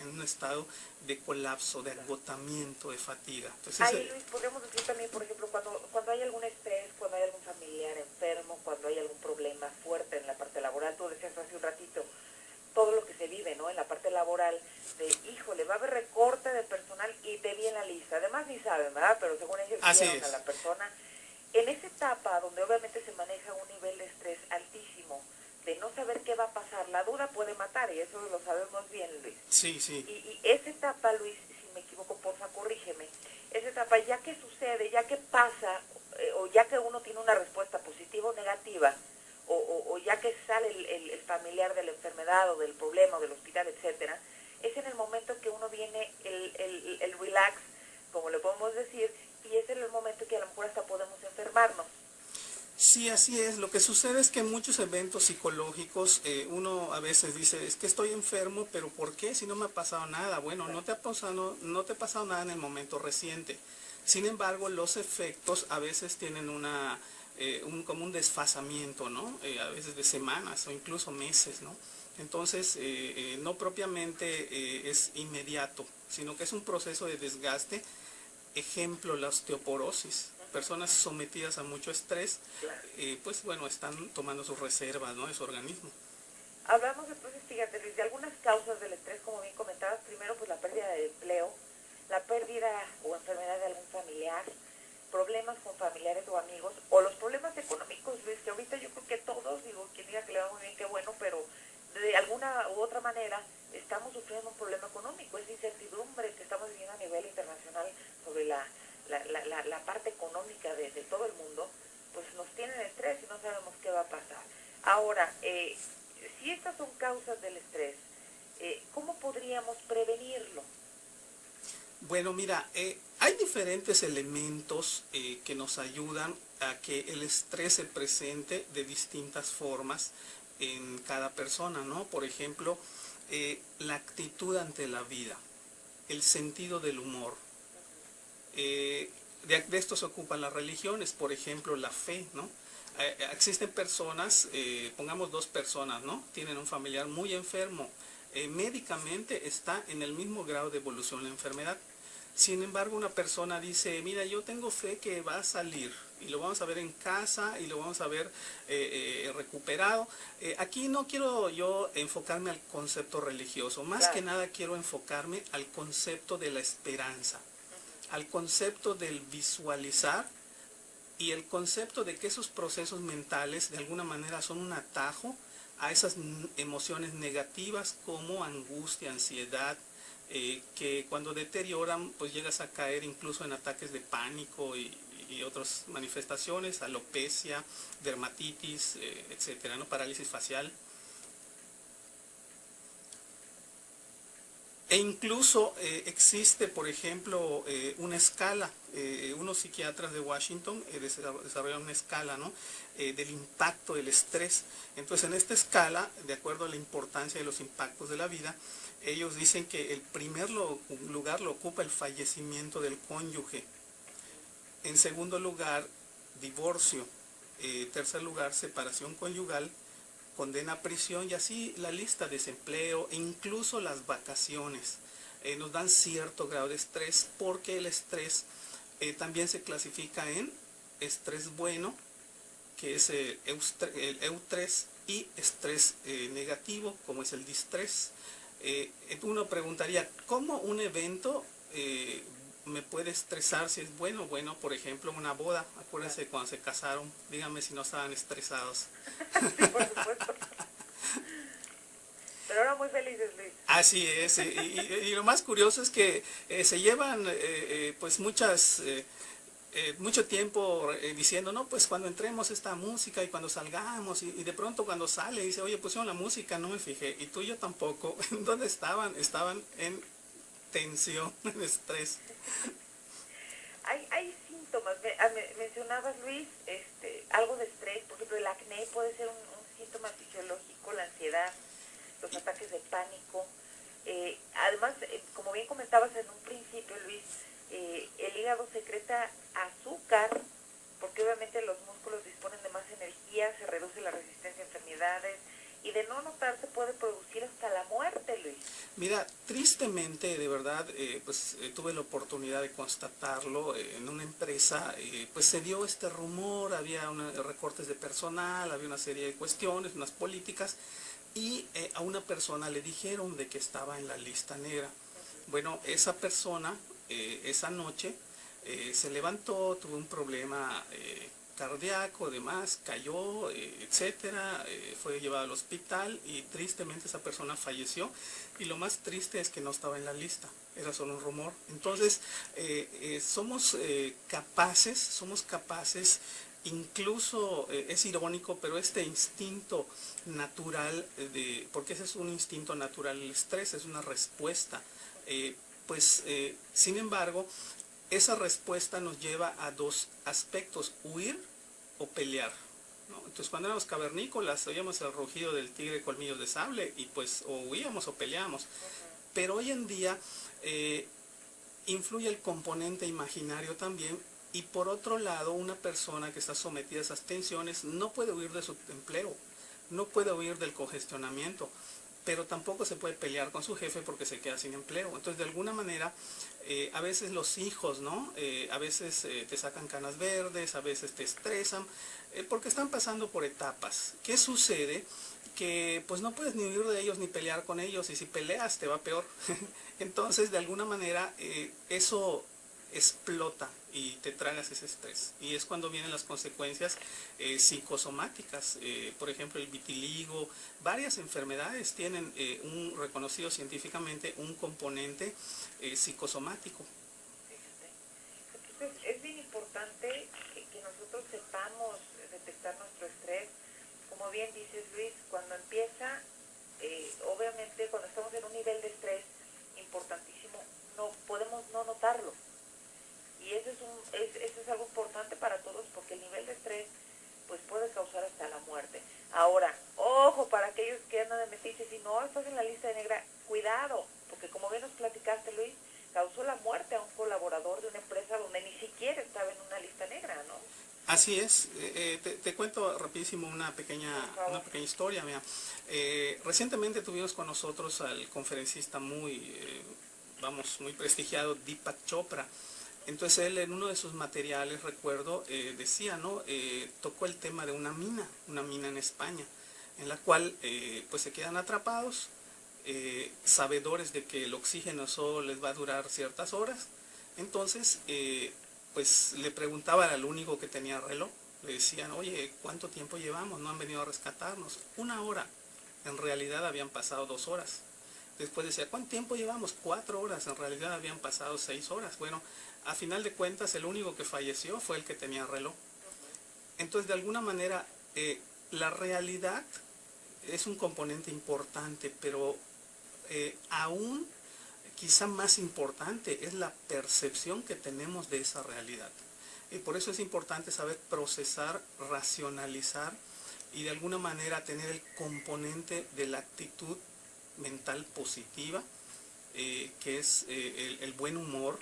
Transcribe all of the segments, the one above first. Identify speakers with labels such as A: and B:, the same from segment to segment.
A: en un estado de colapso, de agotamiento, de fatiga. Entonces,
B: ahí, Luis, podríamos decir también, por ejemplo, cuando hay algún estrés, cuando hay algún familiar enfermo, cuando hay algún problema fuerte en la parte laboral, tú decías hace un ratito, todo lo que se vive, ¿no? En la parte laboral, de, híjole, va a haber recorte de personal y te vi en la lista. Además ni saben, ¿verdad? Pero según ellos vieron a la persona. En esa etapa, donde obviamente se maneja un nivel de estrés altísimo, de no saber qué va a pasar, la duda puede matar, y eso lo sabemos bien, Luis.
A: Sí, sí.
B: Y esa etapa, Luis, si me equivoco, porfa, corrígeme, esa etapa, ya que sucede, ya que pasa, o ya que uno tiene una respuesta positiva o negativa, o ya que sale el familiar de la enfermedad o del problema o del hospital, etcétera, es en el momento que uno viene el relax, como le podemos decir, y ese es el momento que a lo mejor hasta podemos enfermarnos.
A: Sí, así es. Lo que sucede es que en muchos eventos psicológicos uno a veces dice, es que estoy enfermo, pero ¿por qué? Si no me ha pasado nada. Bueno, no te ha pasado nada en el momento reciente. Sin embargo, los efectos a veces tienen como un desfasamiento, ¿no? A veces de semanas o incluso meses, ¿no? Entonces, no propiamente es inmediato, sino que es un proceso de desgaste. Ejemplo, la osteoporosis. Personas sometidas a mucho estrés, pues bueno, están tomando sus reservas, ¿no? De su organismo.
B: Hablamos entonces, fíjate, Luis, de algunas causas del estrés, como bien comentabas. Primero, pues la pérdida de empleo, la pérdida o enfermedad de algún familiar, problemas con familiares o amigos, o los problemas económicos, Luis, que ahorita yo creo que todos, digo, quien diga que le va muy bien, qué bueno, pero de alguna u otra manera estamos sufriendo un problema económico, esa incertidumbre que estamos viviendo a nivel internacional sobre la parte económica de todo el mundo, pues nos tiene en estrés y no sabemos qué va a pasar. Ahora, si estas son causas del estrés, ¿cómo podríamos prevenirlo?
A: Bueno, mira, hay diferentes elementos que nos ayudan a que el estrés se presente de distintas formas en cada persona, ¿no? Por ejemplo, la actitud ante la vida, el sentido del humor. De esto se ocupan las religiones, por ejemplo, la fe, ¿no? Existen personas, pongamos dos personas, ¿no? Tienen un familiar muy enfermo, médicamente está en el mismo grado de evolución la enfermedad. Sin embargo, una persona dice, mira, yo tengo fe que va a salir y lo vamos a ver en casa y lo vamos a ver recuperado. Aquí no quiero yo enfocarme al concepto religioso, más que nada quiero enfocarme al concepto de la esperanza, al concepto del visualizar y el concepto de que esos procesos mentales de alguna manera son un atajo a esas emociones negativas como angustia, ansiedad, que cuando deterioran pues llegas a caer incluso en ataques de pánico y otras manifestaciones, alopecia, dermatitis, etcétera, ¿no? Parálisis facial. E incluso existe, por ejemplo, una escala, unos psiquiatras de Washington desarrollaron una escala, ¿no? Del impacto del estrés. Entonces, en esta escala, de acuerdo a la importancia de los impactos de la vida, ellos dicen que el primer lugar lo ocupa el fallecimiento del cónyuge. En segundo lugar, divorcio. Tercer lugar, separación conyugal, condena a prisión y así la lista, desempleo e incluso las vacaciones nos dan cierto grado de estrés, porque el estrés también se clasifica en estrés bueno, que es el eustrés, y estrés negativo, como es el distrés. Uno preguntaría, ¿cómo un evento me puede estresar si es bueno? Bueno, por ejemplo, una boda. Acuérdense cuando se casaron, díganme si no estaban estresados.
B: Sí, por supuesto. Pero ahora muy felices, Luis.
A: Así es, y lo más curioso es que se llevan pues mucho tiempo diciendo, no, pues cuando entremos esta música y cuando salgamos, y de pronto cuando sale dice, oye, pusieron la música, no me fijé, y tú y yo tampoco. ¿Dónde estaban? Estaban en tensión, en estrés.
B: Hay síntomas, mencionabas, Luis, algo de estrés, por ejemplo, el acné puede ser un síntoma fisiológico, la ansiedad, los ataques de pánico. Además, como bien comentabas en un principio, Luis, el hígado secreta azúcar, porque obviamente los músculos disponen de más energía, se reduce la resistencia a enfermedades, y de no notarse puede producir hasta la muerte, Luis.
A: Mira, tristemente, de verdad, tuve la oportunidad de constatarlo en una empresa, pues se dio este rumor, había recortes de personal, había una serie de cuestiones, unas políticas, y a una persona le dijeron de que estaba en la lista negra. Bueno, esa persona esa noche se levantó, tuvo un problema cardíaco, demás, cayó, etcétera, fue llevado al hospital y tristemente esa persona falleció, y lo más triste es que no estaba en la lista, era solo un rumor. Entonces somos capaces, incluso es irónico, pero este instinto natural, porque ese es un instinto natural, el estrés es una respuesta, sin embargo, esa respuesta nos lleva a dos aspectos: huir o pelear, ¿no? Entonces, cuando éramos cavernícolas, oíamos el rugido del tigre colmillos de sable y pues o huíamos o peleábamos. Pero hoy en día influye el componente imaginario también, y por otro lado, una persona que está sometida a esas tensiones no puede huir de su empleo, no puede huir del congestionamiento, pero tampoco se puede pelear con su jefe porque se queda sin empleo. Entonces, de alguna manera, a veces los hijos, ¿no? A veces te sacan canas verdes, a veces te estresan, porque están pasando por etapas. ¿Qué sucede? Que pues no puedes ni huir de ellos ni pelear con ellos, y si peleas te va peor. Entonces, de alguna manera, eso explota y te tragas ese estrés, y es cuando vienen las consecuencias psicosomáticas. Por ejemplo, el vitiligo, varias enfermedades tienen un reconocido científicamente un componente psicosomático.
B: Entonces es bien importante que nosotros sepamos detectar nuestro estrés. Como bien dices, Luis, cuando empieza, obviamente cuando estamos en un nivel de estrés importantísimo, no podemos no notarlo. Y eso es algo importante para todos, porque el nivel de estrés pues puede causar hasta la muerte. Ahora, ojo, para aquellos que andan de metiches, si no estás en la lista negra, cuidado, porque como bien nos platicaste, Luis, causó la muerte a un colaborador de una empresa donde ni siquiera estaba en una lista negra, ¿no?
A: Así es. Te cuento rapidísimo una pequeña historia. Mira, recientemente tuvimos con nosotros al conferencista muy prestigiado, Deepak Chopra. Entonces él, en uno de sus materiales, recuerdo, decía, ¿no? Tocó el tema de una mina en España, en la cual pues se quedan atrapados, sabedores de que el oxígeno solo les va a durar ciertas horas. Entonces pues le preguntaban al único que tenía reloj, le decían: oye, ¿cuánto tiempo llevamos? No han venido a rescatarnos. 1 hora. En realidad habían pasado 2 horas. Después decía: ¿cuánto tiempo llevamos? 4 horas. En realidad habían pasado 6 horas. Bueno, a final de cuentas, el único que falleció fue el que tenía reloj. Entonces, de alguna manera, la realidad es un componente importante, pero aún quizá más importante es la percepción que tenemos de esa realidad. Y por eso es importante saber procesar, racionalizar y de alguna manera tener el componente de la actitud mental positiva, que es el buen humor,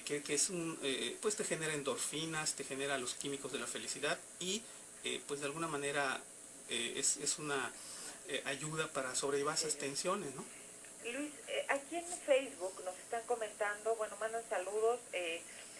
A: que es pues te genera endorfinas, te genera los químicos de la felicidad, y pues de alguna manera es una ayuda para sobrellevar esas tensiones, ¿no?
B: Luis, aquí en Facebook nos están comentando, bueno, mandan saludos.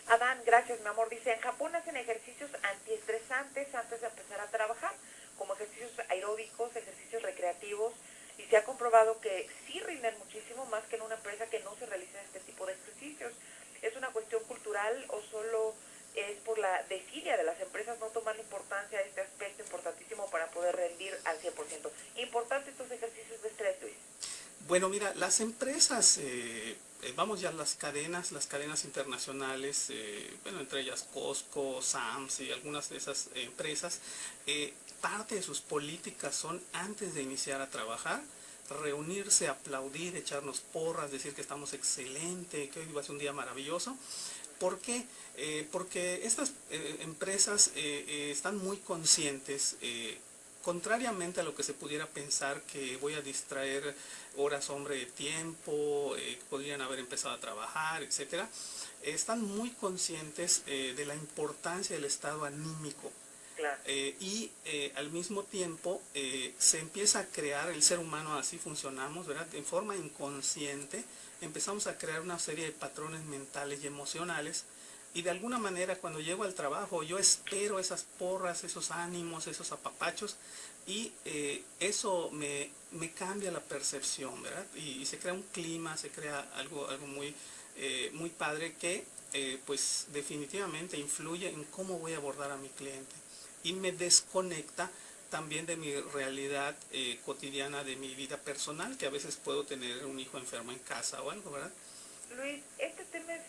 B: Adán, gracias, mi amor. Dice: en Japón hacen ejercicios antiestresantes antes de empezar a trabajar, como ejercicios aeróbicos, ejercicios recreativos, y se ha comprobado que sí rinden muchísimo más que en una empresa que no se realizan este tipo de ejercicios. ¿Es una cuestión cultural o solo es por la desidia de las empresas no tomar la importancia de este aspecto importantísimo para poder rendir al 100%? Importante estos ejercicios de estrés, Luis.
A: Bueno, mira, las empresas, vamos ya a las cadenas internacionales, bueno, entre ellas Costco, Sam's y algunas de esas empresas, parte de sus políticas son, antes de iniciar a trabajar, reunirse, aplaudir, echarnos porras, decir que estamos excelente, que hoy va a ser un día maravilloso. ¿Por qué? Porque estas empresas están muy conscientes, contrariamente a lo que se pudiera pensar, que voy a distraer horas hombre de tiempo, podrían haber empezado a trabajar, etcétera. Están muy conscientes de la importancia del estado anímico.
B: Claro.
A: Y al mismo tiempo se empieza a crear, el ser humano así funcionamos, ¿verdad? En forma inconsciente empezamos a crear una serie de patrones mentales y emocionales, y de alguna manera cuando llego al trabajo yo espero esas porras, esos ánimos, esos apapachos, y eso me cambia la percepción, ¿verdad? Y se crea un clima, se crea algo muy, muy padre que pues definitivamente influye en cómo voy a abordar a mi cliente, y me desconecta también de mi realidad cotidiana, de mi vida personal, que a veces puedo tener un hijo enfermo en casa o algo, ¿verdad?
B: Luis, este tema es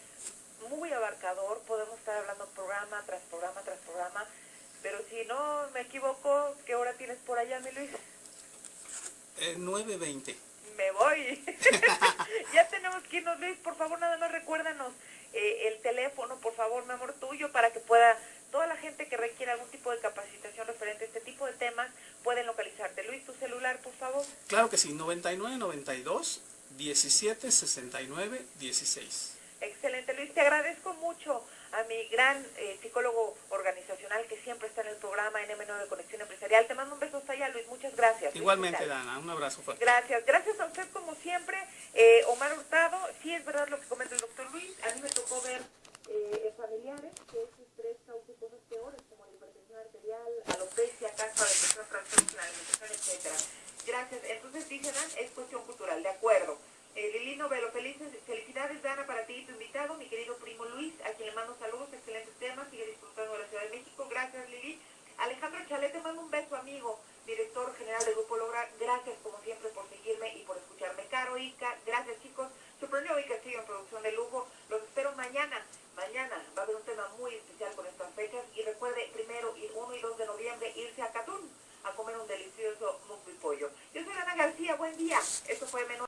B: muy abarcador, podemos estar hablando programa tras programa tras programa, pero si no me equivoco, ¿qué hora tienes por allá, mi Luis?
A: 9:20.
B: Me voy. Ya tenemos que irnos, Luis, por favor, nada más recuérdanos el teléfono, por favor, mi amor, tuyo, para que pueda, toda la gente que requiera algún tipo de capacitación referente a este tipo de temas, pueden localizarte. Luis, tu celular, por favor.
A: Claro que sí, 9992-1769-16.
B: Excelente, Luis, te agradezco mucho a mi gran psicólogo organizacional que siempre está en el programa NM9 Conexión Empresarial. Te mando un beso hasta allá, Luis, muchas gracias.
A: Igualmente, Dana, un abrazo fuerte.
B: Gracias, gracias a usted como siempre, Omar Hurtado. Sí es verdad lo que comenta el doctor Luis, a mí me tocó ver en familiares que ese estrés causa cosas peores como la hipertensión arterial, alopecia, cáncer, depresión, trastornos en la alimentación, etcétera. Gracias, entonces dicen, es cuestión cultural, de acuerdo. Lili Novelo, felicidades, Dana, para ti y tu invitado, mi querido primo Luis, a quien le mando saludos, excelentes temas, sigue disfrutando de la Ciudad de México. Gracias, Lili. Alejandro Chalet, te mando un beso, amigo, director general del Grupo Logra. Gracias, como siempre, por seguirme y por escucharme. Caro Ica, gracias, chicos. Suprenio y Castillo en producción de lujo. Los espero mañana. Mañana va a haber un tema muy especial con estas fechas. Y recuerde, 1 y 2 de noviembre, irse a Catún a comer un delicioso muslo y pollo. Yo soy Ana García, buen día. Esto fue Menor.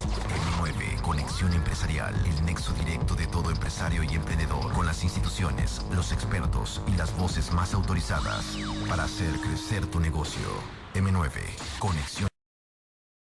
C: Conexión Empresarial, el nexo directo de todo empresario y emprendedor, con las instituciones, los expertos y las voces más autorizadas para hacer crecer tu negocio. M9, Conexión.